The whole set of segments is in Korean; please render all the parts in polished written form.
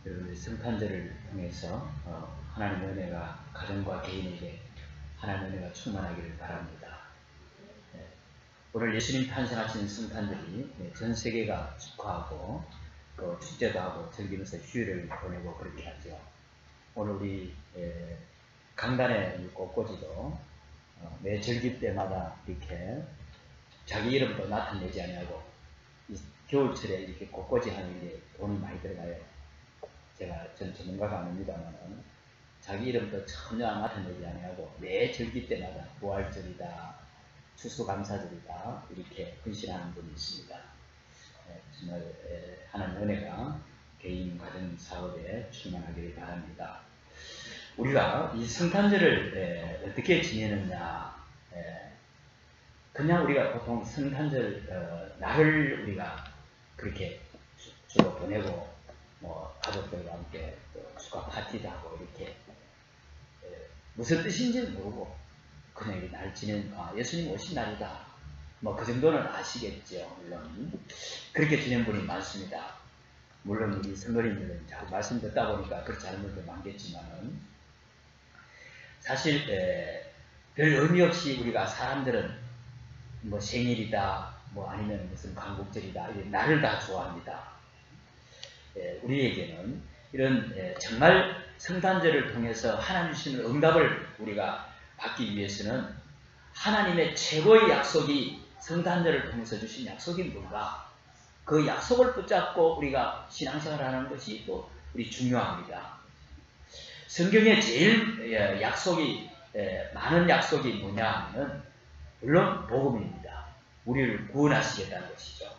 여러분들 성탄절을 통해서 하나님의 은혜가 가정과 개인에게 하나님의 은혜가 충만하기를 바랍니다. 오늘 예수님 탄생하신 성탄절이 전 세계가 축하하고 또 축제도 하고 즐기면서 휴일을 보내고 그렇게 하죠. 오늘 우리 강단의 꽃꽂이도 매 절기 때마다 이렇게 자기 이름도 나타내지 않냐고 겨울철에 이렇게 꽃꽂이 하는 게 돈이 많이 들어가요. 전 전문가가 아닙니다만 자기 이름도 전혀 나타내지 않냐고 매 절기 때마다 부활절이다, 추수감사절이다 이렇게 헌신하는 분이 있습니다. 정말 하나님 은혜가 개인 가정 사업에 충만하기를 바랍니다. 우리가 이 성탄절을 어떻게 지내느냐, 그냥 우리가 보통 성탄절 날을 우리가 그렇게 주로 보내고 가족들과 함께 또 축하 파티도 하고 이렇게 무슨 뜻인지 모르고 그냥 이 날 지낸 예수님 오신 날이다 그 정도는 아시겠죠. 물론 그렇게 지낸 분이 많습니다. 물론 우리 성도님들은 잘 말씀 듣다 보니까 그렇지 않은 분도 많겠지만은 사실 별 의미 없이 우리가 사람들은 생일이다 아니면 무슨 광복절이다 이런 날을 다 좋아합니다. 우리에게는 이런 정말 성탄절을 통해서 하나님 주시는 응답을 우리가 받기 위해서는 하나님의 최고의 약속이 성탄절을 통해서 주신 약속이 뭔가 그 약속을 붙잡고 우리가 신앙생활을 하는 것이 또 우리 중요합니다. 성경에 제일 약속이 많은 약속이 뭐냐 하면 물론 복음입니다. 우리를 구원하시겠다는 것이죠.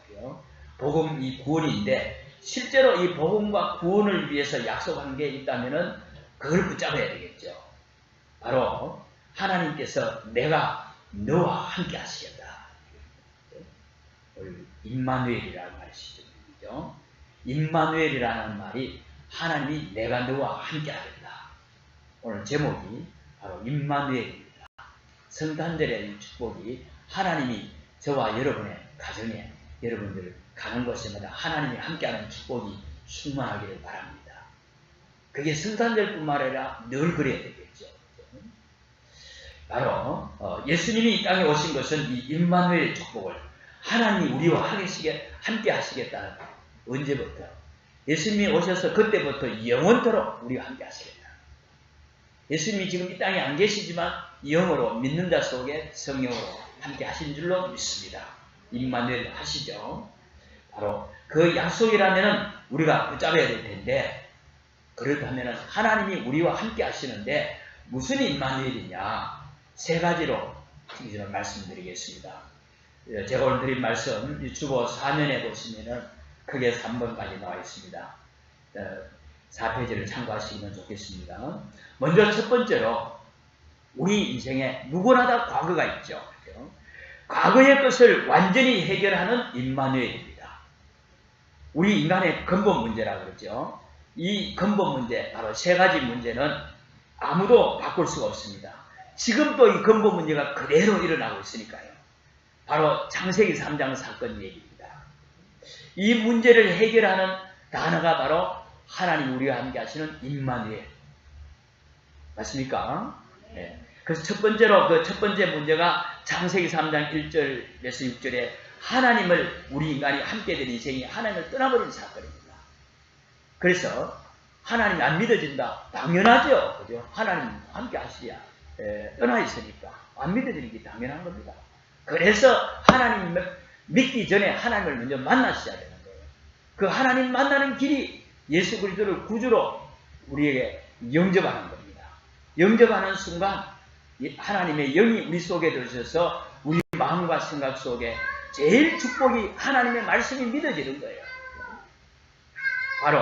복음이 구원인데 실제로 이 복음과 구원을 위해서 약속한 게 있다면은 그걸 붙잡아야 되겠죠. 바로 하나님께서 내가 너와 함께 하시겠다. 임마누엘이라는 말이시죠. 임마누엘이라는 말이 하나님이 내가 너와 함께 하겠다. 오늘 제목이 바로 임마누엘입니다. 성탄절의 축복이 하나님이 저와 여러분의 가정에 여러분들 가는 곳마다 하나님이 함께하는 축복이 충만하기를 바랍니다. 그게 성탄절뿐만 아니라 늘 그래야 되겠죠. 바로 예수님이 이 땅에 오신 것은 이 임마누엘의 축복을 하나님이 우리와 함께 하시겠다. 언제부터? 예수님이 오셔서 그때부터 영원토록 우리와 함께 하시겠다. 예수님이 지금 이 땅에 안 계시지만 영으로 믿는 자 속에 성령으로 함께 하신 줄로 믿습니다. 임마누엘 하시죠. 바로 그 약속이라면 우리가 붙잡아야 될 텐데 그렇다면 하나님이 우리와 함께 하시는데 무슨 임마누엘이냐? 세 가지로 말씀드리겠습니다. 제가 오늘 드린 말씀 유튜버 4면에 보시면은 크게 3번까지 나와 있습니다. 4페이지를 참고하시면 좋겠습니다. 먼저 첫 번째로 우리 인생에 누구나 다 과거가 있죠. 과거의 것을 완전히 해결하는 임마누엘입니다. 우리 인간의 근본 문제라 그러죠. 이 근본 문제, 바로 세 가지 문제는 아무도 바꿀 수가 없습니다. 지금도 이 근본 문제가 그대로 일어나고 있으니까요. 바로 창세기 3장 사건 얘기입니다. 이 문제를 해결하는 단어가 바로 하나님 우리와 함께 하시는 임마누엘. 맞습니까? 네. 그래서 첫 번째 문제가 창세기 3장 1절에서 6절에 하나님을 우리 인간이 함께 된 인생이 하나님을 떠나버린 사건입니다. 그래서 하나님이 안 믿어진다. 당연하죠. 그죠? 하나님 함께 하시랴. 떠나 있으니까 안 믿어지는 게 당연한 겁니다. 그래서 하나님 믿기 전에 하나님을 먼저 만나셔야 되는 거예요. 그 하나님 만나는 길이 예수 그리스도를 구주로 우리에게 영접하는 겁니다. 영접하는 순간 하나님의 영이 우리 속에 들어서서 우리 마음과 생각 속에 제일 축복이 하나님의 말씀이 믿어지는 거예요. 바로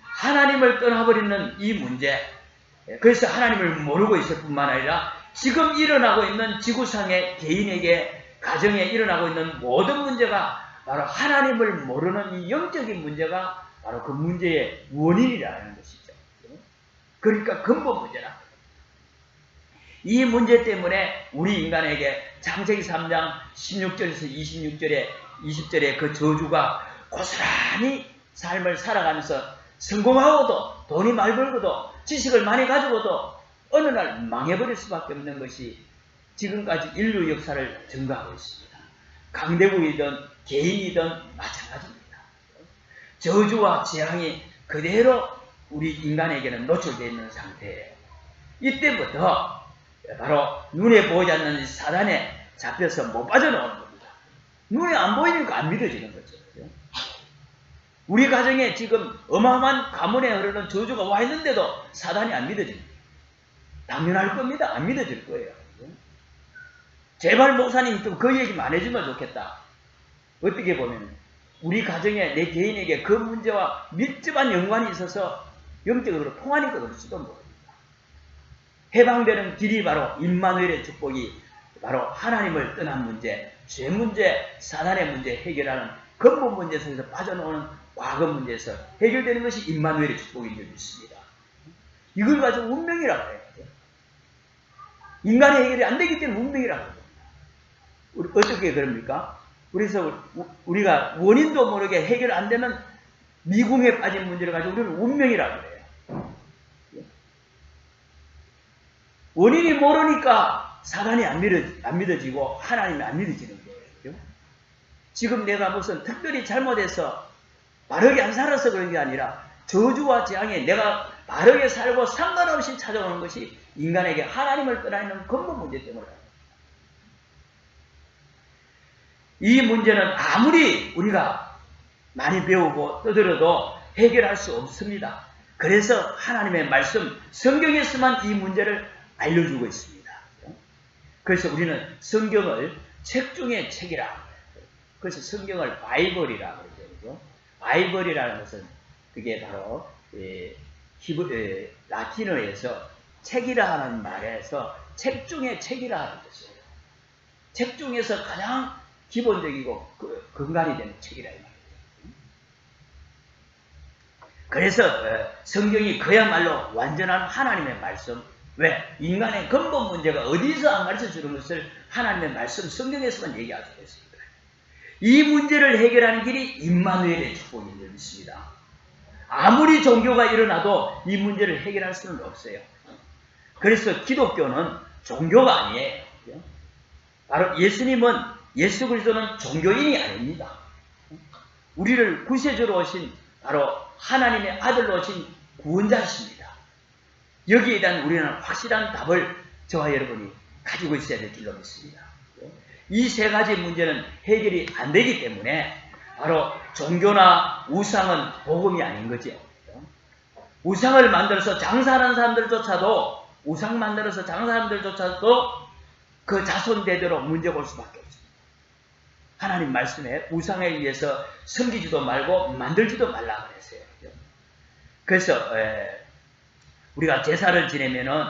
하나님을 떠나버리는 이 문제, 그래서 하나님을 모르고 있을 뿐만 아니라 지금 일어나고 있는 지구상의 개인에게 가정에 일어나고 있는 모든 문제가 바로 하나님을 모르는 이 영적인 문제가 바로 그 문제의 원인이라는 것이죠. 그러니까 근본 문제라. 이 문제 때문에 우리 인간에게 창세기 3장 16절에서 20절에 그 저주가 고스란히 삶을 살아가면서 성공하고도 돈이 많이 벌고도 지식을 많이 가지고도 어느 날 망해버릴 수밖에 없는 것이 지금까지 인류 역사를 증거하고 있습니다. 강대국이든 개인이든 마찬가지입니다. 저주와 재앙이 그대로 우리 인간에게는 노출되어 있는 상태예요. 이때부터 바로 눈에 보이지 않는 사단에 잡혀서 못 빠져나오는 겁니다. 눈에 안 보이니까 안 믿어지는 거죠. 우리 가정에 지금 어마어마한 가문에 흐르는 저주가 와 있는데도 사단이 안 믿어집니다. 당연할 겁니다. 안 믿어질 거예요. 제발 목사님 좀 그 얘기만 안 해주면 좋겠다. 어떻게 보면 우리 가정에 내 개인에게 그 문제와 밀접한 연관이 있어서 영적으로 통하니까 그럴지도 모릅니다. 해방되는 길이 바로 임마누엘의 축복이 바로 하나님을 떠난 문제, 죄 문제, 사단의 문제 해결하는 근본 문제에서 빠져나오는 과거 문제에서 해결되는 것이 임마누엘의 축복인 줄 믿습니다. 이걸 가지고 운명이라고 해요. 인간의 해결이 안 되기 때문에 운명이라고 합니다. 어떻게 그럽니까? 그래서 우리가 원인도 모르게 해결 안 되는 미궁에 빠진 문제를 가지고 우리는 운명이라고 해요. 원인이 모르니까 사단이 안 믿어지고 하나님이 안 믿어지는 거예요. 지금 내가 무슨 특별히 잘못해서 바르게 안 살아서 그런 게 아니라 저주와 재앙에 내가 바르게 살고 상관없이 찾아오는 것이 인간에게 하나님을 떠나는 근본 문제 때문이다. 이 문제는 아무리 우리가 많이 배우고 떠들어도 해결할 수 없습니다. 그래서 하나님의 말씀, 성경에서만 이 문제를 알려주고 있습니다. 그래서 우리는 성경을 책 중에 책이라. 그래서 성경을 바이블이라고 그러죠. 바이블이라는 것은 그게 바로 라틴어에서 책이라 하는 말에서 책 중에 책이라 하는 것이에요. 책 중에서 가장 기본적이고 근간이 되는 책이라 이 말이에요. 그래서 성경이 그야말로 완전한 하나님의 말씀. 왜? 인간의 근본 문제가 어디서 안 가르쳐 주는 것을 하나님의 말씀 성경에서만 얘기하고 있습니다. 이 문제를 해결하는 길이 임마누엘의 축복인 줄 믿습니다. 아무리 종교가 일어나도 이 문제를 해결할 수는 없어요. 그래서 기독교는 종교가 아니에요. 바로 예수 그리스도는 종교인이 아닙니다. 우리를 구세주로 오신 바로 하나님의 아들로 오신 구원자십니다. 여기에 대한 우리는 확실한 답을 저와 여러분이 가지고 있어야 될 줄로 믿습니다. 이 세 가지 문제는 해결이 안 되기 때문에 바로 종교나 우상은 복음이 아닌 거죠. 우상을 만들어서 장사하는 사람들조차도 우상 만들어서 장사하는 사람들조차도 그 자손 대대로 문제가 올 수밖에 없습니다. 하나님 말씀에 우상에 의해서 섬기지도 말고 만들지도 말라고 했어요. 그래서 우리가 제사를 지내면은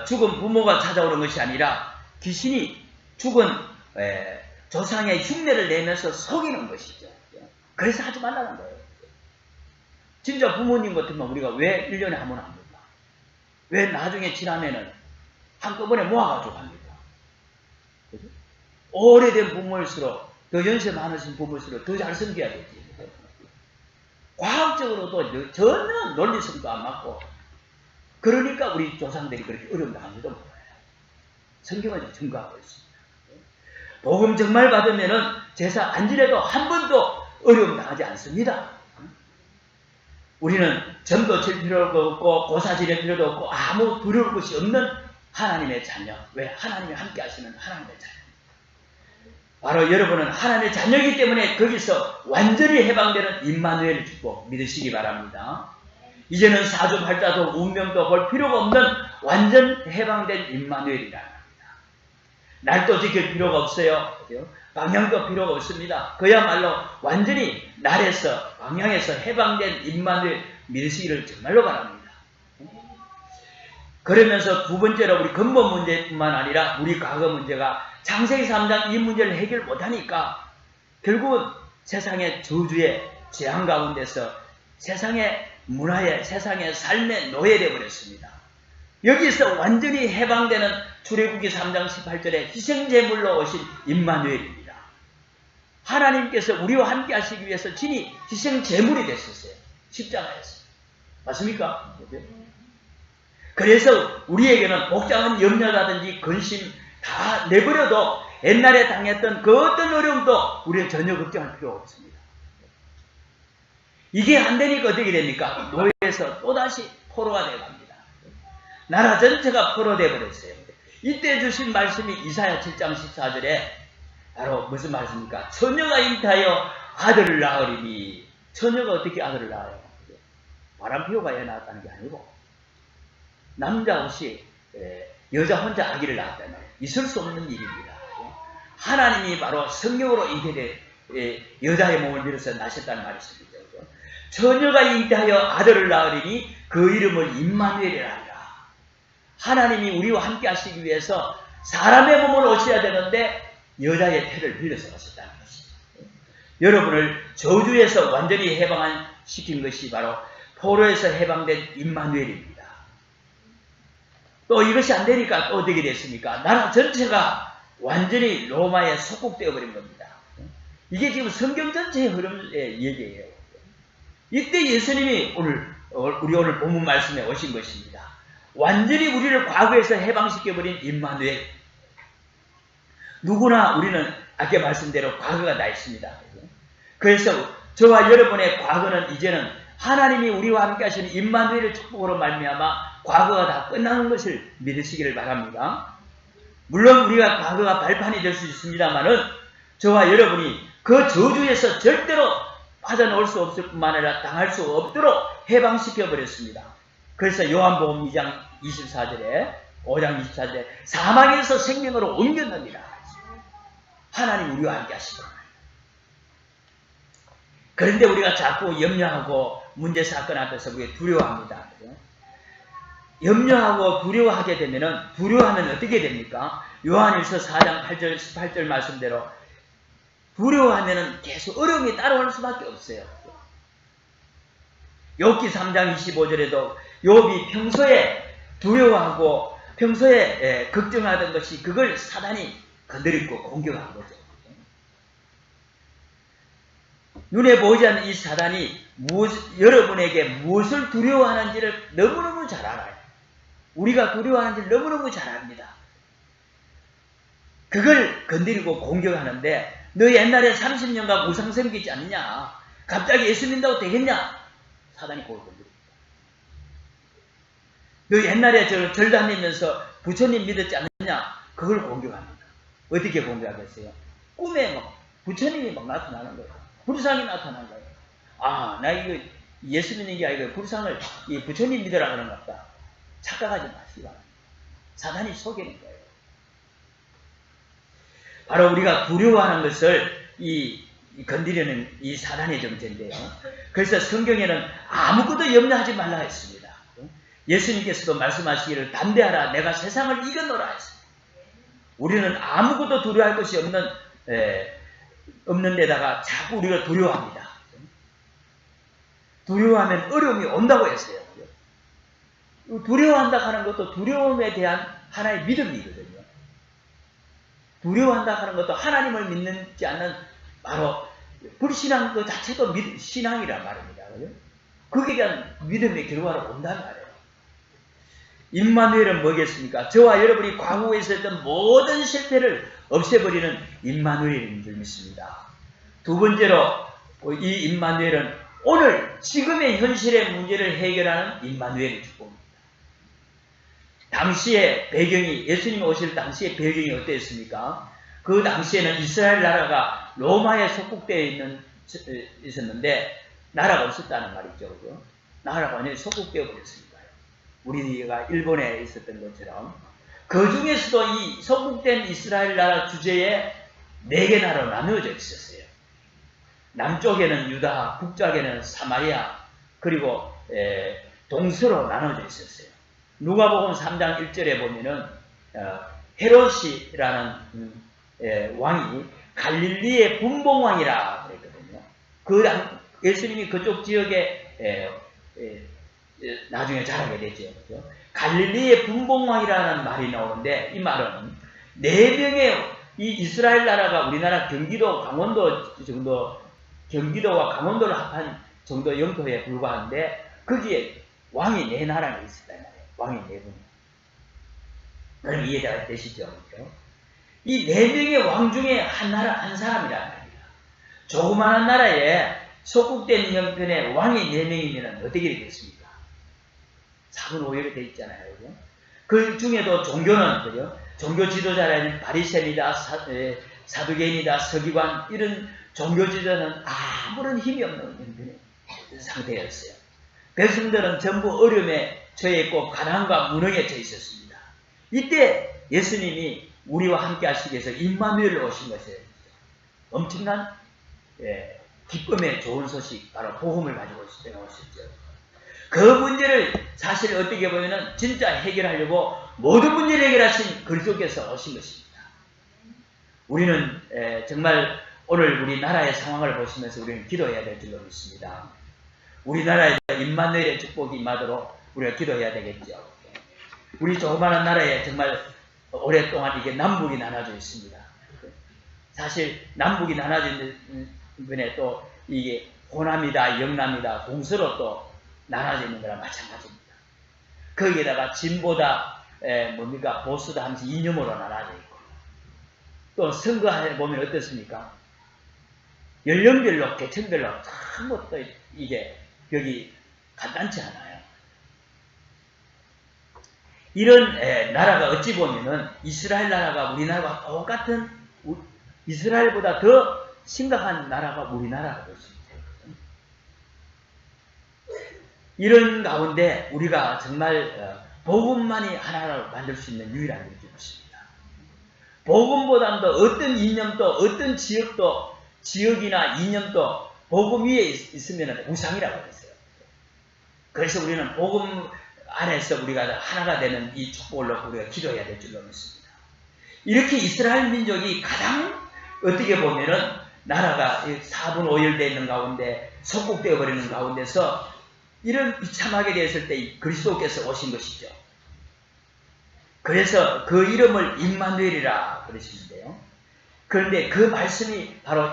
죽은 부모가 찾아오는 것이 아니라 귀신이 죽은 조상의 흉내를 내면서 속이는 것이죠. 그래서 하지 말라는 거예요. 진짜 부모님 같으면 우리가 왜 1년에 한 번 합니까? 왜 나중에 지나면은 한꺼번에 모아가지고 합니까? 그죠? 오래된 부모일수록 더 연세 많으신 부모일수록 더 잘 섬겨야 되지. 과학적으로도 전혀 논리성도 안 맞고 그러니까 우리 조상들이 그렇게 어려움 당하지도 몰라요. 성경은 증거하고 있습니다. 복음 정말 받으면은 제사 안 지내도 한 번도 어려움 당하지 않습니다. 우리는 점도 칠 필요도 없고 고사 지낼 필요도 없고 아무 두려울 것이 없는 하나님의 자녀. 왜? 하나님이 함께 하시는 하나님의 자녀. 바로 여러분은 하나님의 자녀이기 때문에 거기서 완전히 해방되는 임마누엘의 축복 믿으시기 바랍니다. 이제는 사주팔자도 운명도 볼 필요가 없는 완전 해방된 임마누엘이라 합니다. 날도 지킬 필요가 없어요. 방향도 필요가 없습니다. 그야말로 완전히 날에서 방향에서 해방된 임마누엘 믿으시기를 정말로 바랍니다. 그러면서 두 번째로 우리 근본 문제뿐만 아니라 우리 과거 문제가 창세기 3장 이 문제를 해결 못하니까 결국은 세상의 저주의 재앙 가운데서 세상의 문화에 세상의 삶에 노예되어 버렸습니다. 여기서 완전히 해방되는 출애굽기 3장 18절에 희생제물로 오신 임마누엘입니다. 하나님께서 우리와 함께 하시기 위해서 친히 희생제물이 됐었어요. 십자가에서. 맞습니까? 그래서 우리에게는 복잡한 염려라든지 근심 다 내버려도 옛날에 당했던 그 어떤 어려움도 우리는 전혀 걱정할 필요가 없습니다. 이게 안 되니까 어떻게 됩니까? 노예에서 또다시 포로가 되어갑니다. 나라 전체가 포로되어 버렸어요. 이때 주신 말씀이 이사야 7장 14절에 바로 무슨 말씀입니까? 처녀가 잉태하여 아들을 낳으리니. 처녀가 어떻게 아들을 낳아요? 바람피우가 애 낳았다는 게 아니고 남자 없이 여자 혼자 아기를 낳았다는 말이에요. 있을 수 없는 일입니다. 하나님이 바로 성령으로 잉태된 여자의 몸을 밀어서 나셨다는 말이십니다. 처녀가 잉태하여 아들을 낳으리니 그 이름을 임마누엘이라 하리라. 하나님이 우리와 함께 하시기 위해서 사람의 몸을 오셔야 되는데 여자의 태를 빌려서 오셨다는 것입니다. 여러분을 저주에서 완전히 해방시킨 것이 바로 포로에서 해방된 임마누엘입니다. 또 이것이 안 되니까 또 어떻게 됐습니까? 나라 전체가 완전히 로마에 속국되어 버린 겁니다. 이게 지금 성경 전체의 흐름의 얘기예요. 이때 예수님이 우리 오늘 본문 말씀에 오신 것입니다. 완전히 우리를 과거에서 해방시켜버린 임마누엘. 누구나 우리는 아까 말씀대로 과거가 나 있습니다. 그래서 저와 여러분의 과거는 이제는 하나님이 우리와 함께 하시는 임마누엘의 축복으로 말미암아 과거가 다 끝나는 것을 믿으시기를 바랍니다. 물론 우리가 과거가 발판이 될 수 있습니다만은 저와 여러분이 그 저주에서 절대로 빠져나올 수 없을 뿐만 아니라 당할 수 없도록 해방시켜 버렸습니다. 그래서 요한복음 2장 24절에 5장 24절에 사망에서 생명으로 옮겼느니라. 하나님 우리와 함께 하시고. 그런데 우리가 자꾸 염려하고 문제 사건 앞에서 우리가 두려워합니다. 염려하고 두려워하게 되면은 두려워하면 어떻게 됩니까? 요한일서 4장 8절 18절 말씀대로 두려워하면은 계속 어려움이 따라올 수밖에 없어요. 욥기 3장 25절에도 욥이 평소에 두려워하고 평소에 걱정하던 것이 그걸 사단이 건드리고 공격한 거죠. 눈에 보이지 않는 이 사단이 여러분에게 무엇을 두려워하는지를 너무너무 잘 알아요. 우리가 두려워하는지를 너무너무 잘 압니다. 그걸 건드리고 공격하는데 너 옛날에 30년간 우상 섬기지 않느냐? 갑자기 예수 믿는다고 되겠냐? 사단이 그걸 건드립니다. 너 옛날에 절 다니면서 부처님 믿었지 않느냐? 그걸 공격합니다. 어떻게 공격하겠어요? 꿈에 막 부처님이 막 나타나는 거예요. 불상이 나타난 거예요. 아, 나 이거 예수 믿는 게 아니고 불상을 이 부처님 믿으라 그런 것 같다. 착각하지 마시기 바랍니다. 사단이 속이는 거예요. 바로 우리가 두려워하는 것을 건드리는 이 사단의 정체인데요. 그래서 성경에는 아무것도 염려하지 말라 했습니다. 예수님께서도 말씀하시기를 담대하라 내가 세상을 이겨노라 했습니다. 우리는 아무것도 두려워할 것이 없는 데다가 자꾸 우리가 두려워합니다. 두려워하면 어려움이 온다고 했어요. 두려워한다 하는 것도 두려움에 대한 하나의 믿음이거든요. 두려워한다 하는 것도 하나님을 믿지 않는 바로 불신앙 그 자체도 신앙이란 말입니다. 거기에 대한 믿음의 결과로 온단 말이에요. 임마누엘은 뭐겠습니까? 저와 여러분이 과거에 있었던 모든 실패를 없애버리는 임마누엘인 줄 믿습니다. 두 번째로 이 임마누엘은 오늘 지금의 현실의 문제를 해결하는 임마누엘의 축복입니다. 당시의 배경이 예수님 오실 당시의 배경이 어땠습니까? 그 당시에는 이스라엘 나라가 로마에 속국되어 있었는데 나라가 없었다는 말이죠. 그죠? 나라가 완전히 속국되어 버렸습니다. 우리가 일본에 있었던 것처럼 그 중에서도 이 속국된 이스라엘 나라 주제에 4개 나라로 나누어져 있었어요. 남쪽에는 유다, 북쪽에는 사마리아, 그리고 동서로 나눠져 있었어요. 누가복음 3장 1절에 보면은 헤롯이라는 왕이 갈릴리의 분봉왕이라 그랬거든요. 예수님이 그쪽 지역에 나중에 자라게 되죠. 그렇죠? 갈릴리의 분봉왕이라는 말이 나오는데 이 말은 4명의 이 이스라엘 나라가 우리나라 경기도, 강원도 정도, 경기도와 강원도를 합한 정도 영토에 불과한데 거기에 왕이 4나라가 있었단 말이에요. 왕이 4분. 그럼 이해가 되시죠? 그렇죠? 이 4명의 왕 중에 한 사람이란 말이에요. 조그마한 나라에 속국된 형편에 왕이 4명이면 어떻게 되겠습니까? 4분 5일이 되어 있잖아요. 그죠? 그 중에도 종교는, 그죠? 종교 지도자라는 바리새인이다, 사두개인이다, 서기관, 이런 종교 지도자는 아무런 힘이 없는 형편의 상태였어요. 백성들은 전부 어려움에 처해 있고 가난과 무능에 처해 있었습니다. 이때 예수님이 우리와 함께 하시기 위해서 임마누엘로 오신 것이에요. 엄청난 기쁨의 좋은 소식, 바로 복음을 가지고 오셨죠. 그 문제를 사실 어떻게 보면 진짜 해결하려고 모든 문제를 해결하신 그리스도께서 오신 것입니다. 우리는 정말 오늘 우리나라의 상황을 보시면서 우리는 기도해야 될 줄로 믿습니다. 우리나라에 임마누엘의 축복이 임하도록 우리가 기도해야 되겠죠. 우리 조그마한 나라에 정말 오랫동안 이게 남북이 나눠져 있습니다. 사실 남북이 나눠진 분에 또 이게 호남이다, 영남이다, 동서로 또 나눠져 있는 거랑 마찬가지입니다. 거기에다가 진보다, 보수다 하면서 이념으로 나눠져 있고, 또 선거해 보면 어떻습니까? 연령별로, 계층별로 전부 또 이게 여기 간단치 않아요. 이런 나라가 어찌 보면은 이스라엘 나라가 우리나라와 똑같은, 이스라엘보다 더 심각한 나라가 우리나라가 될 수 있어요. 이런 가운데 우리가 정말 복음만이 하나로 만들 수 있는 유일한 길입니다. 복음보다도 어떤 이념도, 어떤 지역도, 지역이나 이념도 복음 위에 있으면 우상이라고 했어요. 그래서 우리는 복음 안에서 우리가 하나가 되는 이 축복을 놓고 우리가 기도해야 될 줄로 믿습니다. 이렇게 이스라엘 민족이 가장 어떻게 보면은 나라가 4분 5일 되어 있는 가운데 속국되어 버리는 가운데서 이런 비참하게 되었을 때 그리스도께서 오신 것이죠. 그래서 그 이름을 임마누엘이라 그러시는데요. 그런데 그 말씀이 바로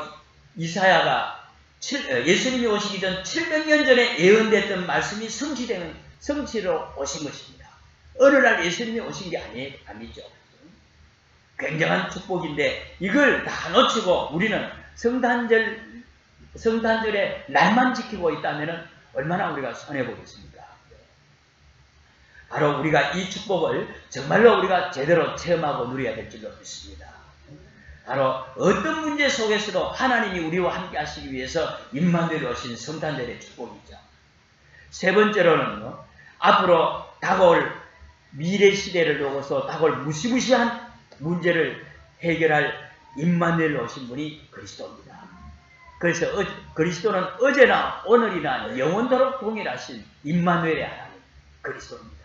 이사야가 예수님이 오시기 전 700년 전에 예언됐던 말씀이 성취로 오신 것입니다. 어느 날 예수님이 오신 게 아니죠. 굉장한 축복인데 이걸 다 놓치고 우리는 성탄절에 날만 지키고 있다면 얼마나 우리가 손해보겠습니까? 바로 우리가 이 축복을 정말로 우리가 제대로 체험하고 누려야 될 줄로 믿습니다. 바로 어떤 문제 속에서도 하나님이 우리와 함께 하시기 위해서 임마누엘 오신 성탄절의 축복이죠. 세 번째로는요, 앞으로 다가올 미래 시대를 두고서 다가올 무시무시한 문제를 해결할 임마누엘 오신 분이 그리스도입니다. 그래서 그리스도는 어제나 오늘이나 영원토록 동일하신 임마누엘의 하나님 그리스도입니다.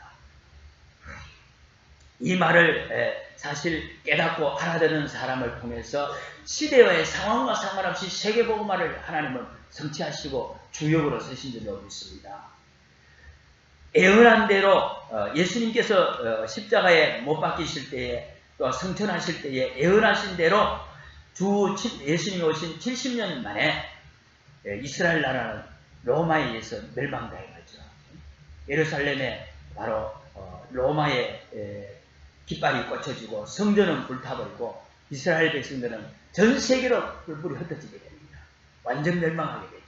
이 말을 사실 깨닫고 알아듣는 사람을 통해서 시대의 상황과 상관없이 세계복음화를 하나님은 성취하시고 주역으로 쓰신 줄로 믿습니다. 예언한 대로 예수님께서 십자가에 못 박히실 때에 또 성천하실 때에 예언하신 대로 예수님이 오신 70년 만에 이스라엘 나라는 로마에 의해서 멸망당했죠. 예루살렘에 바로 로마의 깃발이 꽂혀지고 성전은 불타버리고 이스라엘 백성들은 전 세계로 뿔뿔이 흩어지게 됩니다. 완전 멸망하게 되죠.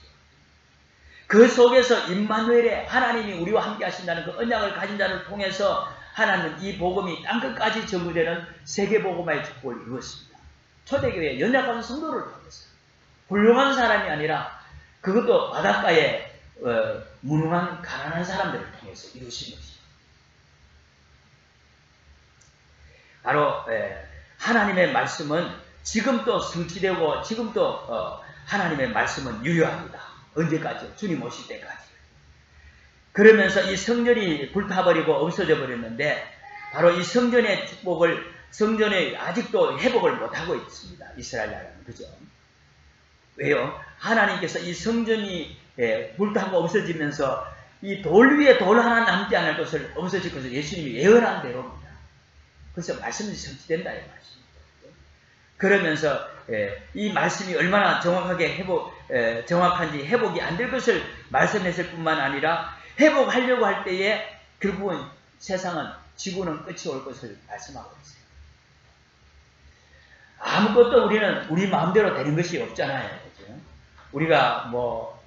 그 속에서 임마누엘의 하나님이 우리와 함께 하신다는 그 언약을 가진 자를 통해서 하나님은 이 복음이 땅끝까지 전부되는 세계복음화의 축복을 이루었습니다. 초대교회 연약한 성도를 통해서 훌륭한 사람이 아니라 그것도 바닷가에 무능한 가난한 사람들을 통해서 이루신 것입니다. 바로 하나님의 말씀은 지금도 성취되고 지금도 하나님의 말씀은 유효합니다. 언제까지요? 주님 오실 때까지. 그러면서 이 성전이 불타버리고 없어져 버렸는데 바로 이 성전의 축복을 성전에 아직도 회복을 못하고 있습니다. 이스라엘 나라는. 그죠? 왜요? 하나님께서 이 성전이 불타고 없어지면서 이 돌 위에 돌 하나 남지 않을 것을 없어질 것을 예수님이 예언한 대로입니다. 그래서 말씀이 성취된다 이 말씀입니다. 그러면서 이 말씀이 얼마나 정확한지 회복이 안 될 것을 말씀했을 뿐만 아니라 회복하려고 할 때에 결국은 세상은 지구는 끝이 올 것을 말씀하고 있어요. 아무것도 우리는 우리 마음대로 되는 것이 없잖아요. 그렇죠? 우리가 뭐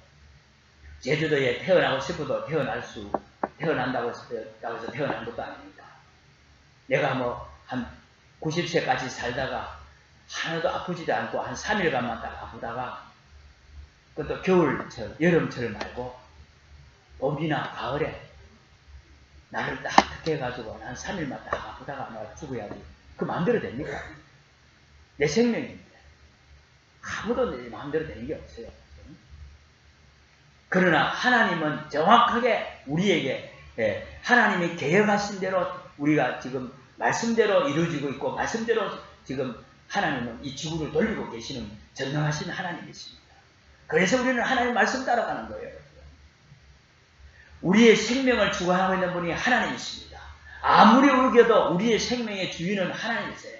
제주도에 태어나고 싶어도 태어난다고 해서 태어난 것도 아닙니다. 내가 뭐 한 90세까지 살다가 하나도 아프지도 않고 한 3일간만 딱 아프다가 그것도 겨울철, 여름철 말고 봄이나 가을에 나를 딱 특혜 해가지고 한 3일만 딱 아프다가 나 죽어야지. 그 마음대로 됩니까? 내 생명입니다. 아무도 내 마음대로 되는 게 없어요. 그러나 하나님은 정확하게 우리에게 하나님이 계획하신 대로 우리가 지금 말씀대로 이루어지고 있고 말씀대로 지금 하나님은 이 지구를 돌리고 계시는 전능하신 하나님이십니다. 그래서 우리는 하나님 말씀 따라가는 거예요. 우리의 생명을 주관하고 있는 분이 하나님이십니다. 아무리 울겨도 우리의 생명의 주인은 하나님이세요.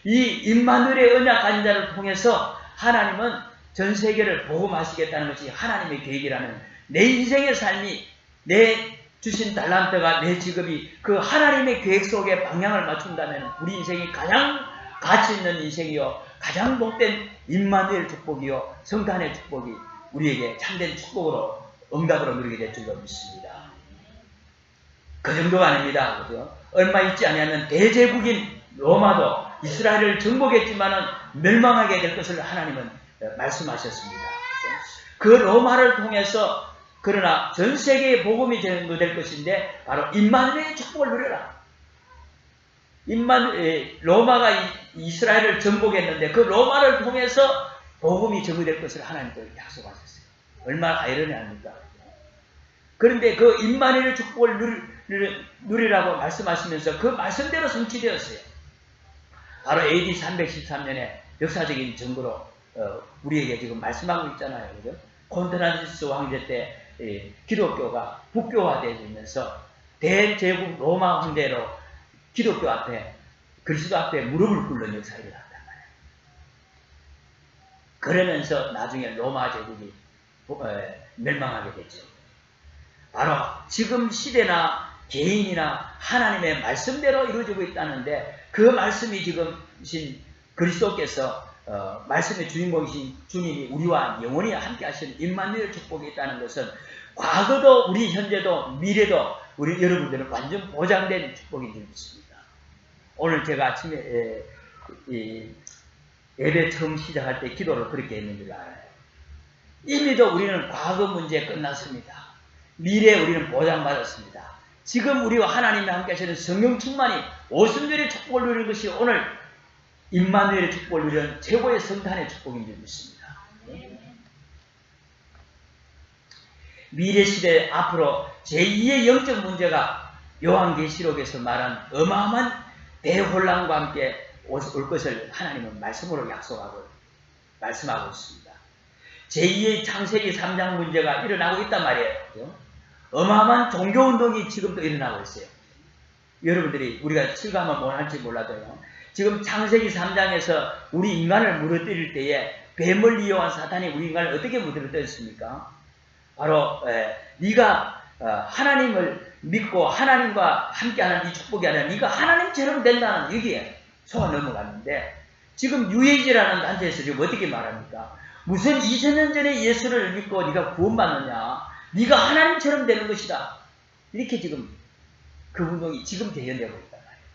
이 임마누엘의 언약한 자를 통해서 하나님은 전 세계를 복음하시겠다는 것이 하나님의 계획이라는 내 인생의 삶이 내 주신 달란트가 내 직업이 그 하나님의 계획 속에 방향을 맞춘다면 우리 인생이 가장 가치 있는 인생이요 가장 복된 임마누엘 축복이요 성탄의 축복이 우리에게 참된 축복으로 응답으로 누리게 될 줄로 믿습니다. 그 정도가 아닙니다. 그죠? 얼마 있지 않으면 대제국인 로마도 이스라엘을 정복했지만은 멸망하게 될 것을 하나님은 말씀하셨습니다. 그 로마를 통해서 그러나 전 세계의 복음이 전도될 것인데 바로 임마누엘의 축복을 누려라. 로마가 이스라엘을 정복했는데 그 로마를 통해서 복음이 전도될 것을 하나님께서 약속하셨어요. 얼마나 아이러니합니까? 그런데 그 임마누엘의 축복을 누리라고 말씀하시면서 그 말씀대로 성취되었어요. 바로 AD 313년에 역사적인 증거로 우리에게 지금 말씀하고 있잖아요. 그죠? 콘스탄티누스 황제 때 기독교가 북교화되면서 대제국 로마 황제로 기독교 앞에 그리스도 앞에 무릎을 꿇는 역사가 일어났단 말이에요. 그러면서 나중에 로마 제국이 멸망하게 됐죠. 바로 지금 시대나 개인이나 하나님의 말씀대로 이루어지고 있다는데 그 말씀이 지금 그리스도께서 말씀의 주인공이신 주님이 우리와 영원히 함께 하시는 임마누엘 축복이 있다는 것은 과거도 우리 현재도 미래도 우리 여러분들은 완전 보장된 축복인 줄 믿습니다. 오늘 제가 아침에 예배 처음 시작할 때 기도를 그렇게 했는 줄 알아요. 이미도 우리는 과거 문제 끝났습니다. 미래에 우리는 보장받았습니다. 지금 우리와 하나님이 함께 하시는 성령 충만이 오순절의 축복을 누리는 것이 오늘 임마누엘의 축복을 누리는 최고의 성탄의 축복인 줄 믿습니다. 미래시대 앞으로 제2의 영적 문제가 요한계시록에서 말한 어마어마한 대혼란과 함께 올 것을 하나님은 말씀으로 말씀하고 있습니다. 제2의 창세기 3장 문제가 일어나고 있단 말이에요. 어마어마한 종교운동이 지금도 일어나고 있어요. 여러분들이 우리가 실감을 못할지 몰라도요. 지금 창세기 3장에서 우리 인간을 무너뜨릴 때에 뱀을 이용한 사탄이 우리 인간을 어떻게 무너뜨렸습니까? 바로 네가 하나님을 믿고 하나님과 함께하는 이 축복이 아니라 네가 하나님처럼 된다는 여기에 속아 넘어갔는데 지금 뉴에이지라는 단체에서 지금 어떻게 말합니까? 무슨 2000년 전에 예수를 믿고 네가 구원받느냐? 네가 하나님처럼 되는 것이다. 이렇게 지금 그 운동이 지금 대연되고 있단 말이에요.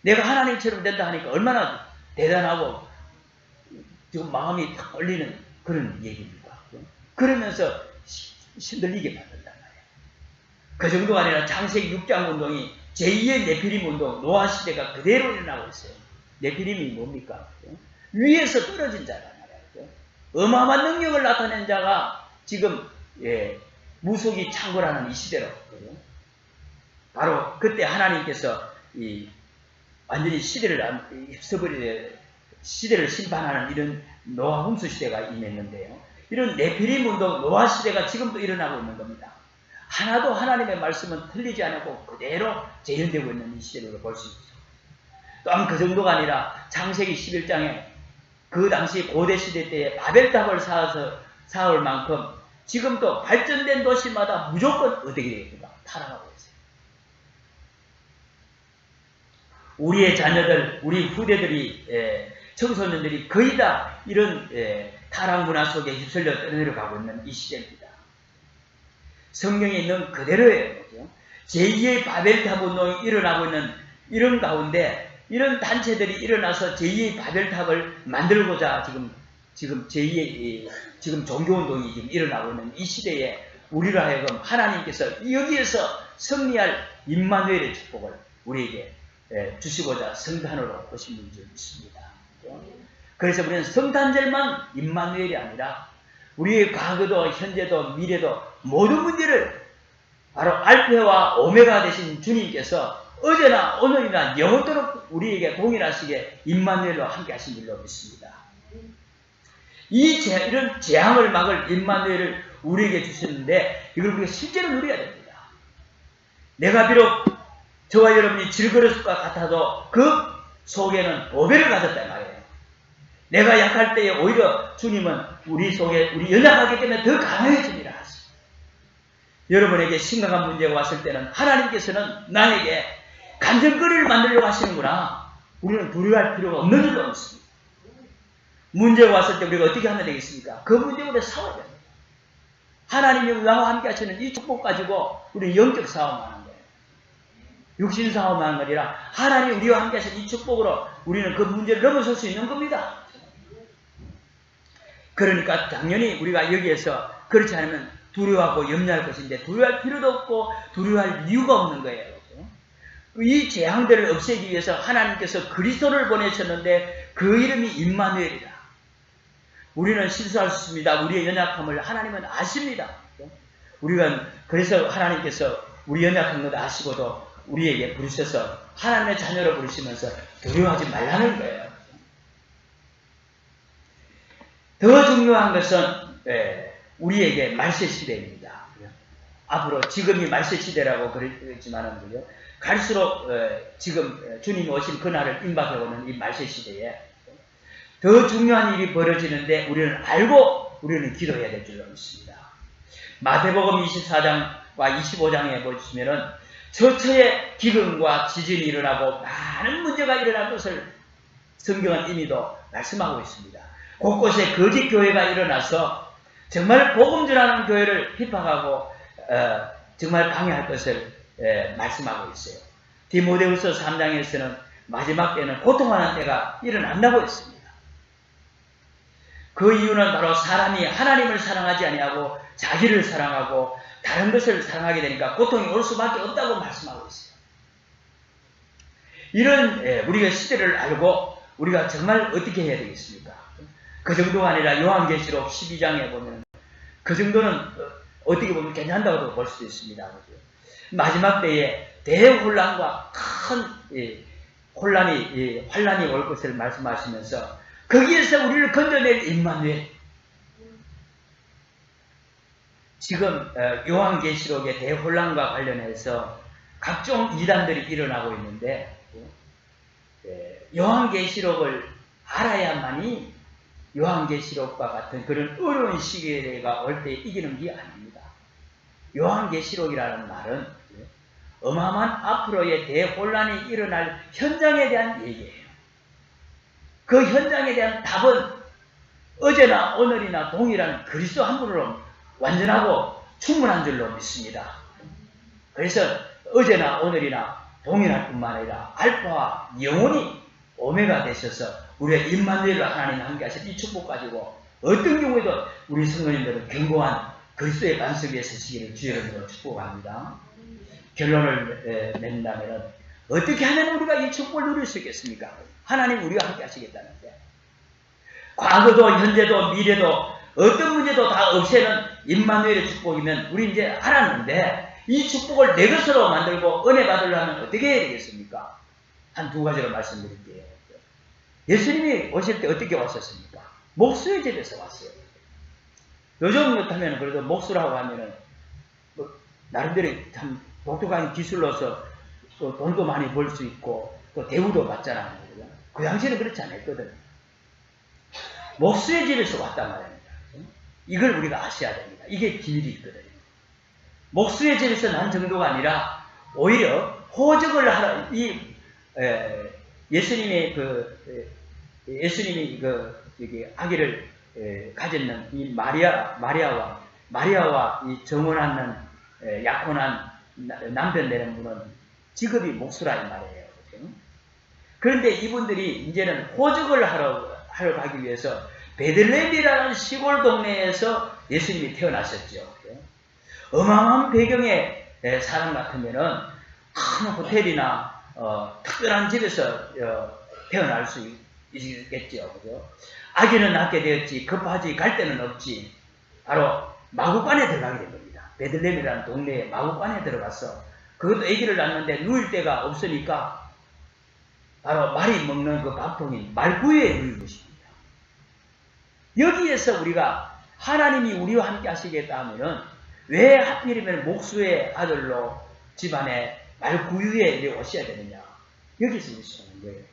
내가 하나님처럼 된다 하니까 얼마나 대단하고 지금 마음이 탁 걸리는 그런 얘기입니다. 그러면서 신들리게 만든단 말이에요. 그 정도가 아니라 창세기 6장 운동이 제2의 네피림 운동, 노아 시대가 그대로 일어나고 있어요. 네피림이 뭡니까? 위에서 떨어진 자란 말이에요. 어마어마한 능력을 나타낸 자가 지금 무속이 창궐하는 이 시대로 바로 그때 하나님께서 완전히 시대를 휩쓸어버리는 시대를 심판하는 이런 노아 홍수 시대가 임했는데요. 이런 네피림 운동 노아 시대가 지금도 일어나고 있는 겁니다. 하나도 하나님의 말씀은 틀리지 않고 그대로 재현되고 있는 이 시대로 볼 수 있죠. 또한 그 정도가 아니라 창세기 11장에 그 당시 고대 시대 때에 바벨탑을 쌓을 만큼 지금도 발전된 도시마다 무조건 어떻게 되겠습니까? 타락하고 있어요. 우리의 자녀들, 우리 후대들이, 청소년들이 거의 다 이런 타락 문화 속에 휩쓸려 떠내려가고 있는 이 시대입니다. 성경에 있는 그대로예요. 제2의 바벨탑 운동이 일어나고 있는 이런 가운데 이런 단체들이 일어나서 제2의 바벨탑을 만들고자 지금 제2의 지금 종교운동이 지금 일어나고 있는 이 시대에 우리로 하여금 하나님께서 여기에서 승리할 임마누엘의 축복을 우리에게 주시고자 성탄으로 오신 줄 믿습니다. 그래서 우리는 성탄절만 임마누엘이 아니라 우리의 과거도 현재도 미래도 모든 문제를 바로 알파와 오메가 되신 주님께서 어제나 오늘이나 영원토록 우리에게 동일하시게 임마누엘로 함께 하신 줄로 믿습니다. 이런 재앙을 막을 임마누엘을 우리에게 주셨는데 이걸 우리가 실제로 누려야 됩니다. 내가 비록 저와 여러분이 질그릇과 같아도 그 속에는 보배를 가졌단 말이에요. 내가 약할 때에 오히려 주님은 우리 속에 우리 연약하기 때문에 더 강해집니다. 여러분에게 심각한 문제가 왔을 때는 하나님께서는 나에게 간증거리를 만들려고 하시는구나. 우리는 두려워할 필요가 없는 줄로 믿습니다. 문제가 왔을 때 우리가 어떻게 하면 되겠습니까? 그 문제보다 싸워야 됩니다. 하나님이 나와 함께 하시는 이 축복 가지고 우리는 영적 싸움하는 거예요. 육신 싸움하는 거 아니라 하나님이 우리와 함께 하시는 이 축복으로 우리는 그 문제를 넘어설 수 있는 겁니다. 그러니까 당연히 우리가 여기에서 그렇지 않으면 두려워하고 염려할 것인데 두려워할 필요도 없고 두려워할 이유가 없는 거예요. 이 재앙들을 없애기 위해서 하나님께서 그리스도를 보내셨는데 그 이름이 임마누엘이다. 우리는 실수할 수 있습니다. 우리의 연약함을 하나님은 아십니다. 우리가 그래서 하나님께서 우리 연약한 것 아시고도 우리에게 부르셔서 하나님의 자녀로 부르시면서 두려워하지 말라는 거예요. 더 중요한 것은 우리에게 말세 시대입니다. 앞으로 지금이 말세 시대라고 그랬지만은 갈수록 지금 주님이 오신 그날을 임박해오는 이 말세 시대에 더 중요한 일이 벌어지는데 우리는 알고 우리는 기도해야 될 줄로 믿습니다. 마태복음 24장과 25장에 보시면은 처처에 기근과 지진이 일어나고 많은 문제가 일어날 것을 성경은 이미도 말씀하고 있습니다. 곳곳에 거짓 교회가 일어나서 정말 복음 전하는 교회를 핍박하고 정말 방해할 것을 말씀하고 있어요. 디모데후서 3장에서는 마지막 때는 고통하는 때가 일어난다고 했습니다. 그 이유는 바로 사람이 하나님을 사랑하지 아니하고 자기를 사랑하고 다른 것을 사랑하게 되니까 고통이 올 수밖에 없다고 말씀하고 있어요. 이런 우리가 시대를 알고 우리가 정말 어떻게 해야 되겠습니까? 그 정도가 아니라 요한계시록 12장에 보면 그 정도는 어떻게 보면 괜찮다고 볼 수도 있습니다. 마지막 때에 대혼란과 큰 환란이 올 것을 말씀하시면서 거기에서 우리를 건져낼 임마누엘. 지금 요한계시록의 대혼란과 관련해서 각종 이단들이 일어나고 있는데 요한계시록을 알아야만이 요한계시록과 같은 그런 어려운 시기가 올 때 이기는 게 아닙니다. 요한계시록이라는 말은 어마어마한 앞으로의 대혼란이 일어날 현장에 대한 얘기예요. 그 현장에 대한 답은 어제나 오늘이나 동일한 그리스도 한 분으로 완전하고 충분한 줄로 믿습니다. 그래서 어제나 오늘이나 동일할 뿐만 아니라 알파와 영원히 오메가 되셔서 우리의 임마누엘로 하나님 함께 하신 이 축복 가지고 어떤 경우에도 우리 성도님들은 견고한 그리스도의 반석 위에 서시기를 주의 이름으로 축복합니다. 결론을 낸다면 어떻게 하면 우리가 이 축복을 누릴 수 있겠습니까? 하나님 우리와 함께 하시겠다는데 과거도 현재도 미래도 어떤 문제도 다 없애는 임마누엘의 축복이면 우리 이제 알았는데 이 축복을 내 것으로 만들고 은혜 받으려면 어떻게 해야 되겠습니까? 한 두 가지로 말씀드릴게요. 예수님이 오실 때 어떻게 오셨습니까? 목수의 집에서 왔어요. 요즘 못하면 그래도 목수라고 하면은 나름대로 참 독특한 기술로서 또 돈도 많이 벌 수 있고 또 대우도 받잖아요. 그 당시에는 그렇지 않았거든. 목수의 집에서 왔단 말입니다. 이걸 우리가 아셔야 됩니다. 이게 비밀이 있거든요. 목수의 집에서 난 정도가 아니라 오히려 호적을 하라. 예수님이 여기 아기를 가졌는 이 마리아와 이 정혼하는 약혼한 남편 되는 분은 직업이 목수라 이 말이에요. 그렇죠? 그런데 이분들이 이제는 호적을 하러 가기 위해서 베들레헴이라는 시골 동네에서 예수님이 태어나셨죠. 그렇죠? 어마어마한 배경의 사람 같으면은 큰 호텔이나 특별한 집에서 태어날 수 있겠죠. 그죠? 아기는 낳게 되었지 급하지 갈 데는 없지. 바로 마구간에 들어가게 된 겁니다. 베들레헴이라는 동네에 마구간에 들어가서 그것도 아기를 낳는데 누울 데가 없으니까 바로 말이 먹는 그 밥통인 말구유에 누운 것입니다. 여기에서 우리가 하나님이 우리와 함께 하시겠다 하면은 왜 하필이면 목수의 아들로 집안에 말구유에 오셔야 되느냐. 여기서 오시는 거예요.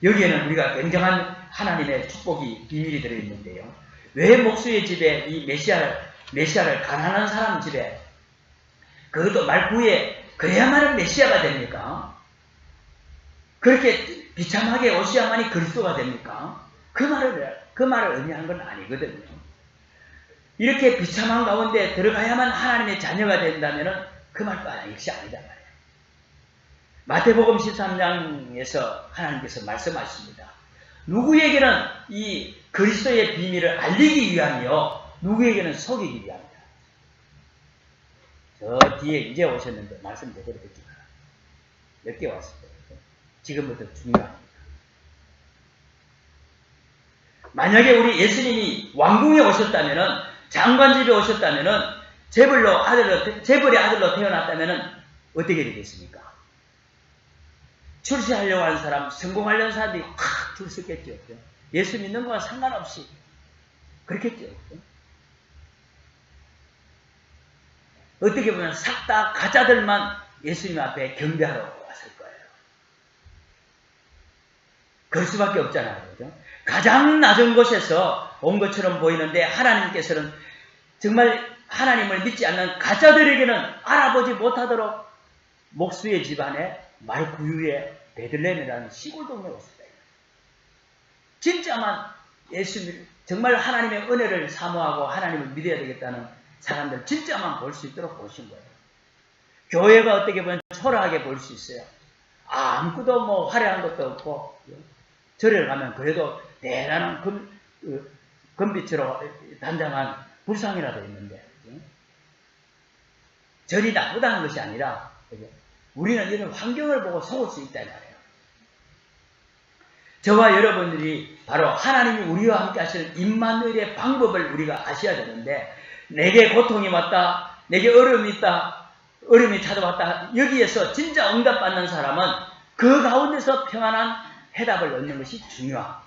여기에는 우리가 굉장한 하나님의 축복이 비밀이 들어있는데요. 왜 목수의 집에 이 메시아를 가난한 사람 집에 그것도 말구유에 그래야만은 메시아가 됩니까? 그렇게 비참하게 오셔야만이 그리스도가 됩니까? 그 말을 의미하는 건 아니거든요. 이렇게 비참한 가운데 들어가야만 하나님의 자녀가 된다면 그 말도 역시 아니다 말이에요. 마태복음 13장에서 하나님께서 말씀하십니다. 누구에게는 이 그리스도의 비밀을 알리기 위함이요, 누구에게는 속이기 위함이다. 저 뒤에 이제 오셨는데 말씀 제대로 듣기 바랍니다. 몇 개 왔을 거예요. 지금부터 중요합니다. 만약에 우리 예수님이 왕궁에 오셨다면은, 장관집에 오셨다면은, 재벌의 아들로 태어났다면은 어떻게 되겠습니까? 출세하려고 하는 사람, 성공하려는 사람들이 확 줄 섰겠죠. 예수 믿는 거와 상관없이 그렇겠죠. 어떻게 보면 싹 다 가짜들만 예수님 앞에 경배하러 왔을 거예요. 그럴 수밖에 없잖아요. 그죠? 가장 낮은 곳에서 온 것처럼 보이는데 하나님께서는 정말 하나님을 믿지 않는 가짜들에게는 알아보지 못하도록 목수의 집안에 말구유에 베들레헴이라는 시골 동네에 왔습니다. 진짜만 정말 하나님의 은혜를 사모하고 하나님을 믿어야 되겠다는 사람들 진짜만 볼 수 있도록 보신 거예요. 교회가 어떻게 보면 초라하게 볼 수 있어요. 아무것도 뭐 화려한 것도 없고, 절에 가면 그래도 대단한 금빛으로 단장한 불상이라도 있는데, 절이 나쁘다는 것이 아니라 우리는 이런 환경을 보고 속을 수 있다 말이에요. 저와 여러분들이 바로 하나님이 우리와 함께 하시는 임마누엘의 방법을 우리가 아셔야 되는데, 내게 고통이 왔다, 내게 어려움이 있다, 어려움이 찾아왔다, 여기에서 진짜 응답받는 사람은 그 가운데서 평안한 해답을 얻는 것이 중요합니다.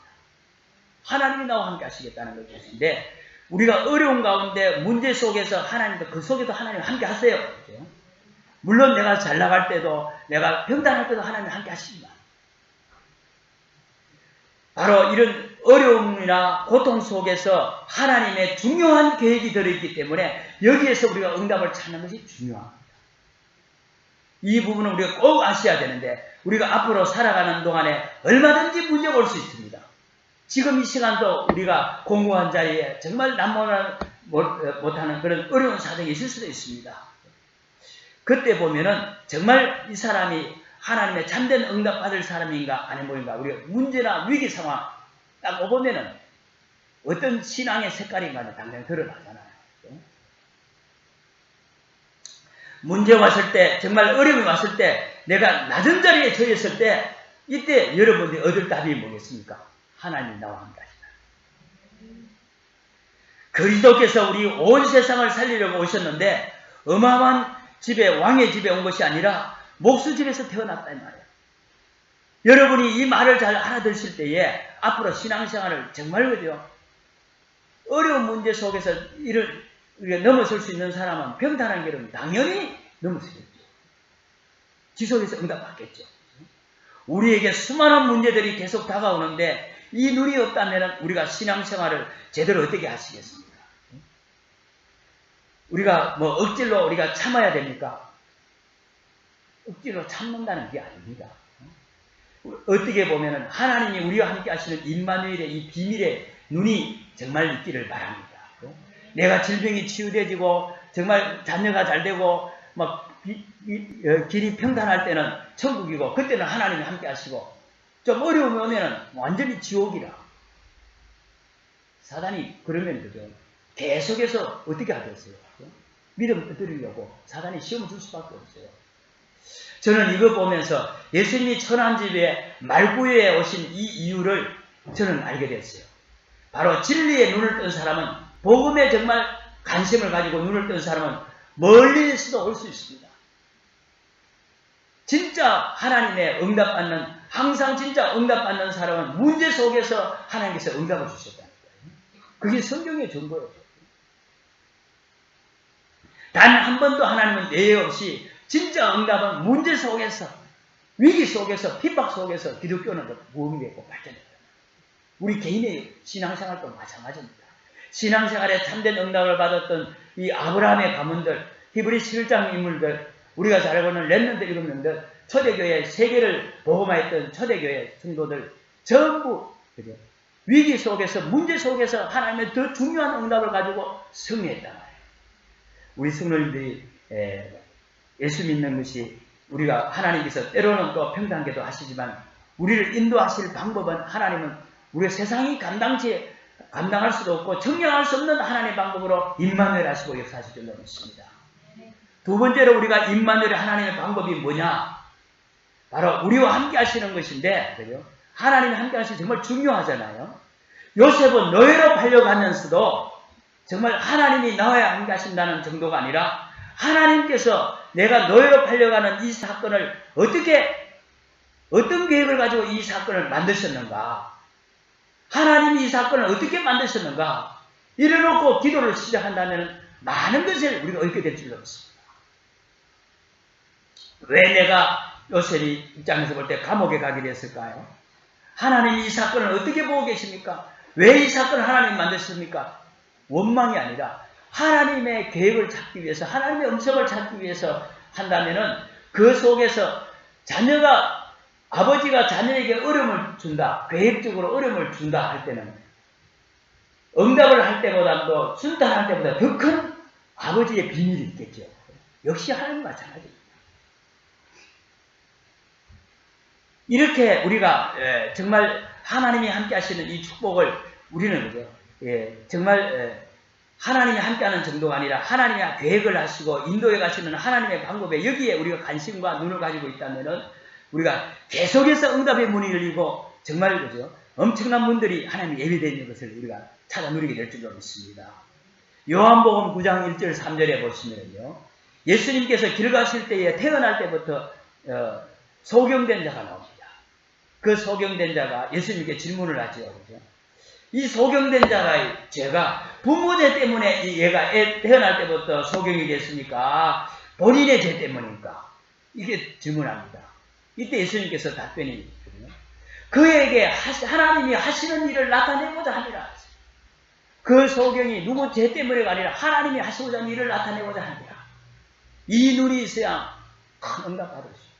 하나님이 나와 함께 하시겠다는 것인데, 우리가 어려운 가운데 문제 속에서 하나님도 그 속에도 하나님 함께 하세요. 그렇죠? 물론 내가 잘 나갈 때도, 내가 평단할 때도 하나님 함께 하십니다. 바로 이런 어려움이나 고통 속에서 하나님의 중요한 계획이 들어있기 때문에 여기에서 우리가 응답을 찾는 것이 중요합니다. 이 부분은 우리가 꼭 아셔야 되는데, 우리가 앞으로 살아가는 동안에 얼마든지 문제가 올 수 있습니다. 지금 이 시간도 우리가 공고한 자리에 정말 남모를 못하는 그런 어려운 사정이 있을 수도 있습니다. 그때 보면은 정말 이 사람이 하나님의 참된 응답 받을 사람인가 아니면인가, 우리가 문제나 위기 상황 딱 오보면은 어떤 신앙의 색깔인가는 당연히 드러나잖아요. 문제 왔을 때, 정말 어려움이 왔을 때, 내가 낮은 자리에 처했을 때, 이때 여러분들이 얻을 답이 뭐겠습니까? 하나님 나와 함께 하시다. 그리스도께서 우리 온 세상을 살리려고 오셨는데, 어마어마한 집에, 왕의 집에 온 것이 아니라 목수 집에서 태어났다 이 말이에요. 여러분이 이 말을 잘 알아들으실 때에 앞으로 신앙생활을 정말 그죠? 어려운 문제 속에서 우리가 넘어설 수 있는 사람은 평탄한 길은 당연히 넘어서겠죠. 지속해서 응답받겠죠. 우리에게 수많은 문제들이 계속 다가오는데 이 눈이 없다면 우리가 신앙생활을 제대로 어떻게 하시겠습니까? 우리가 뭐 억지로 우리가 참아야 됩니까? 억지로 참는다는 게 아닙니다. 어떻게 보면은 하나님이 우리와 함께 하시는 임마누엘의 이 비밀의 눈이 정말 있기를 바랍니다. 내가 질병이 치유되지고 정말 자녀가 잘 되고 막 길이 평탄할 때는 천국이고 그때는 하나님이 함께 하시고 좀 어려움이 오면은 완전히 지옥이라. 사단이 그러면 그죠. 계속해서 어떻게 하겠어요? 믿음을 뜯으려고 사단이 시험을 줄 수밖에 없어요. 저는 이거 보면서 예수님이 천안집에 말구유에 오신 이 이유를 저는 알게 됐어요. 바로 진리의 눈을 뜬 사람은, 복음에 정말 관심을 가지고 눈을 뜬 사람은 멀리서도 올 수 있습니다. 진짜 하나님의 응답받는, 항상 진짜 응답받는 사람은 문제 속에서 하나님께서 응답을 주셨다는 거예요. 그게 성경의 증거예요. 단 한 번도 하나님은 예외 없이 진짜 응답은 문제 속에서, 위기 속에서, 핍박 속에서 기독교는 무음되고 발전해요. 우리 개인의 신앙생활도 마찬가지입니다. 신앙생활에 참된 응답을 받았던 이 아브라함의 가문들, 히브리 7장 인물들, 우리가 잘 알고는 렘넌트 읽었는데 초대교회 세계를 복음화했던 초대교회 성도들 전부 그죠? 위기 속에서, 문제 속에서 하나님의 더 중요한 응답을 가지고 승리했단 말이에요. 우리 성도님들이 예수 믿는 것이 우리가 하나님께서 때로는 또 평단계도 하시지만 우리를 인도하실 방법은 하나님은 우리가 세상이 감당할 수도 없고 정량할 수 없는 하나님의 방법으로 임마누엘 하시고 역사하실 줄로 믿습니다. 두 번째로 우리가 임마누엘 하나님의 방법이 뭐냐? 바로 우리와 함께 하시는 것인데, 그죠? 하나님이 함께 하시는 정말 중요하잖아요. 요셉은 노예로 팔려가면서도 정말 하나님이 나와 함께 하신다는 정도가 아니라 하나님께서 내가 노예로 팔려가는 이 사건을 어떤 계획을 가지고 이 사건을 만드셨는가? 하나님이 이 사건을 어떻게 만드셨는가? 이래놓고 기도를 시작한다면 많은 것을 우리가 얻게 될 줄로 믿습니다. 왜 내가 요셉이 입장에서 볼 때 감옥에 가게 됐을까요? 하나님이 이 사건을 어떻게 보고 계십니까? 왜 이 사건을 하나님이 만드셨습니까? 원망이 아니라 하나님의 계획을 찾기 위해서, 하나님의 음성을 찾기 위해서 한다면은 그 속에서 아버지가 자녀에게 어려움을 준다, 계획적으로 어려움을 준다 할 때는 응답을 할 때보다도 순탄할 때보다 더 큰 아버지의 비밀이 있겠죠. 역시 하나님 마찬가지입니다. 이렇게 우리가 정말 하나님이 함께 하시는 이 축복을 우리는 그죠? 정말 하나님이 함께하는 정도가 아니라 하나님이 계획을 하시고 인도해 가시는 하나님의 방법에 여기에 우리가 관심과 눈을 가지고 있다면은 우리가 계속해서 응답의 문이 열리고 정말 그죠? 엄청난 문들이 하나님이 예비되어 있는 것을 우리가 찾아 누리게 될 줄로 믿습니다. 요한복음 9장 1절 3절에 보시면요. 예수님께서 길 가실 때에 태어날 때부터 소경된 자가 나옵니다. 그 소경된 자가 예수님께 질문을 하죠. 그죠? 이 소경된 자가 죄가 부모 죄 때문에 얘가 태어날 때부터 소경이 됐습니까? 본인의 죄 때문입니까? 이게 질문합니다. 이때 예수님께서 답변이 있거든요. 그에게 하나님이 하시는 일을 나타내고자 하니라. 그 소경이 누구 죄 때문에가 아니라 하나님이 하시고자 하는 일을 나타내고자 하니라. 이 눈이 있어야 큰 응답 받을 수 있습니다.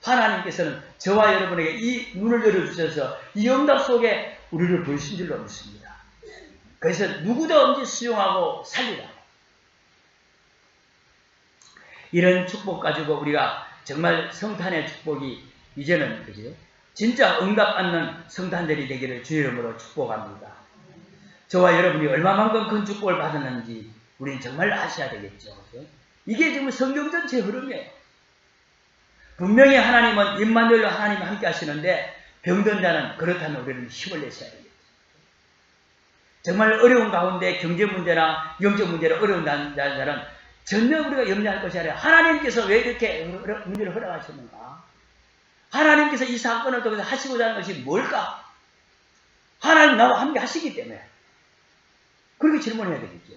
하나님께서는 저와 여러분에게 이 눈을 열어주셔서 이 응답 속에 우리를 부르신 줄로 믿습니다. 그래서 누구든지 수용하고 살리라. 이런 축복 가지고 우리가 정말 성탄의 축복이 이제는 그죠? 진짜 응답받는 성탄절이 되기를 주의 이름으로 축복합니다. 저와 여러분이 얼마만큼 큰 축복을 받았는지 우리는 정말 아셔야 되겠죠. 그죠? 이게 지금 성경 전체 흐름이에요. 분명히 하나님은 임마누엘로 하나님이 함께 하시는데 병든 자는 그렇다면 우리는 힘을 내셔야 되겠죠. 정말 어려운 가운데 경제 문제나 영적 문제로 어려운 자는 전혀 우리가 염려할 것이 아니라 하나님께서 왜 이렇게 문제를 허락하셨는가? 하나님께서 이 사건을 통해서 하시고자 하는 것이 뭘까? 하나님 나와 함께 하시기 때문에 그렇게 질문해야 되겠죠.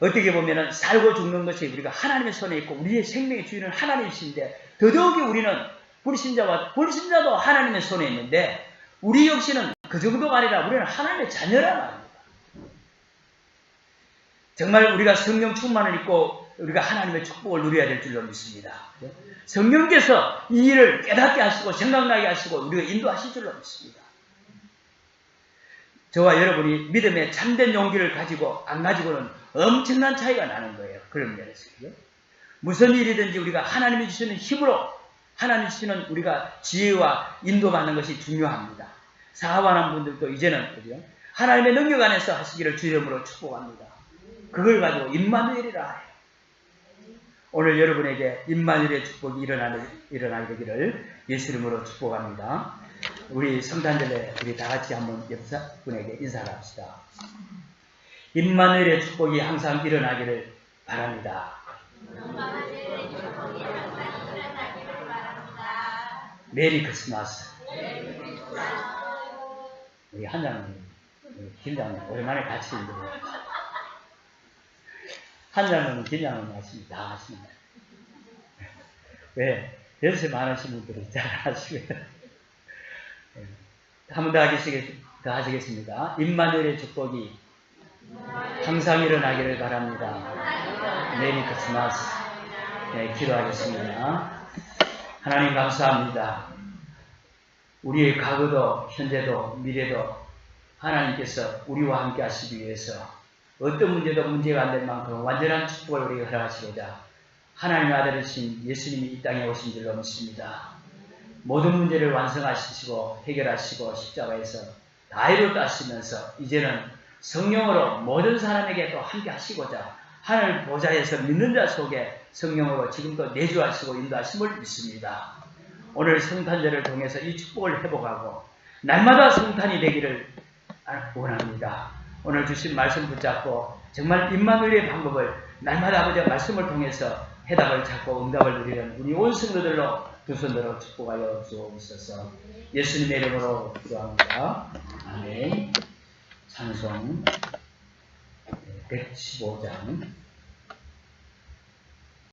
어떻게 보면 살고 죽는 것이 우리가 하나님의 손에 있고 우리의 생명의 주인은 하나님이신데 더더욱이 우리는 불신자도 하나님의 손에 있는데 우리 역시는 그 정도가 아니라 우리는 하나님의 자녀란 말입니다. 정말 우리가 성령 충만을 입고 우리가 하나님의 축복을 누려야 될 줄로 믿습니다. 성령께서 이 일을 깨닫게 하시고 생각나게 하시고 우리가 인도하실 줄로 믿습니다. 저와 여러분이 믿음의 참된 용기를 가지고 안 가지고는 엄청난 차이가 나는 거예요. 그런 면에서요. 무슨 일이든지 우리가 하나님이 주시는 힘으로 하나님이 주시는 우리가 지혜와 인도받는 것이 중요합니다. 사업하는 분들도 이제는 그죠? 하나님의 능력 안에서 하시기를 주 이름으로 축복합니다. 그걸 가지고 임마누엘이라 해요. 오늘 여러분에게 임마누엘의 축복이 일어나기를 예수 이름으로 축복합니다. 우리 성탄절에 우리 다 같이 한번 옆 분에게 인사를 합시다. 임마누엘의 축복이 항상 일어나기를 바랍니다. 메리 크리스마스. 우리 한장님, 김장님 오랜만에 같이 있는데 한장님, 김장님 하십니다. 다 하십니다. 왜? 연세 많으신 분들이 잘 하시고요. 한 번 더 하시겠습니다. 임마누엘의 축복이 항상 일어나기를 바랍니다. 메리 크리스마스. 네, 기도하겠습니다. 하나님 감사합니다. 우리의 과거도 현재도 미래도 하나님께서 우리와 함께 하시기 위해서 어떤 문제도 문제가 안 될 만큼 완전한 축복을 우리에게 허락하시고자 하나님의 아들이신 예수님이 이 땅에 오신 줄로 믿습니다. 모든 문제를 완성하시고 해결하시고 십자가에서 다 이루었다 하시면서 이제는 성령으로 모든 사람에게 또 함께 하시고자 하늘 보좌에서 믿는 자 속에 성령으로 지금도 내주하시고 인도하심을 믿습니다. 오늘 성탄절을 통해서 이 축복을 회복하고 날마다 성탄이 되기를 원합니다. 오늘 주신 말씀 붙잡고 정말 임마누엘의 방법을 날마다 아버지의 말씀을 통해서 해답을 찾고 응답을 누리는 우리 온 성도들로 두 손으로 축복하여 주옵소서. 예수님의 이름으로 기도합니다. 아멘. 찬송 115장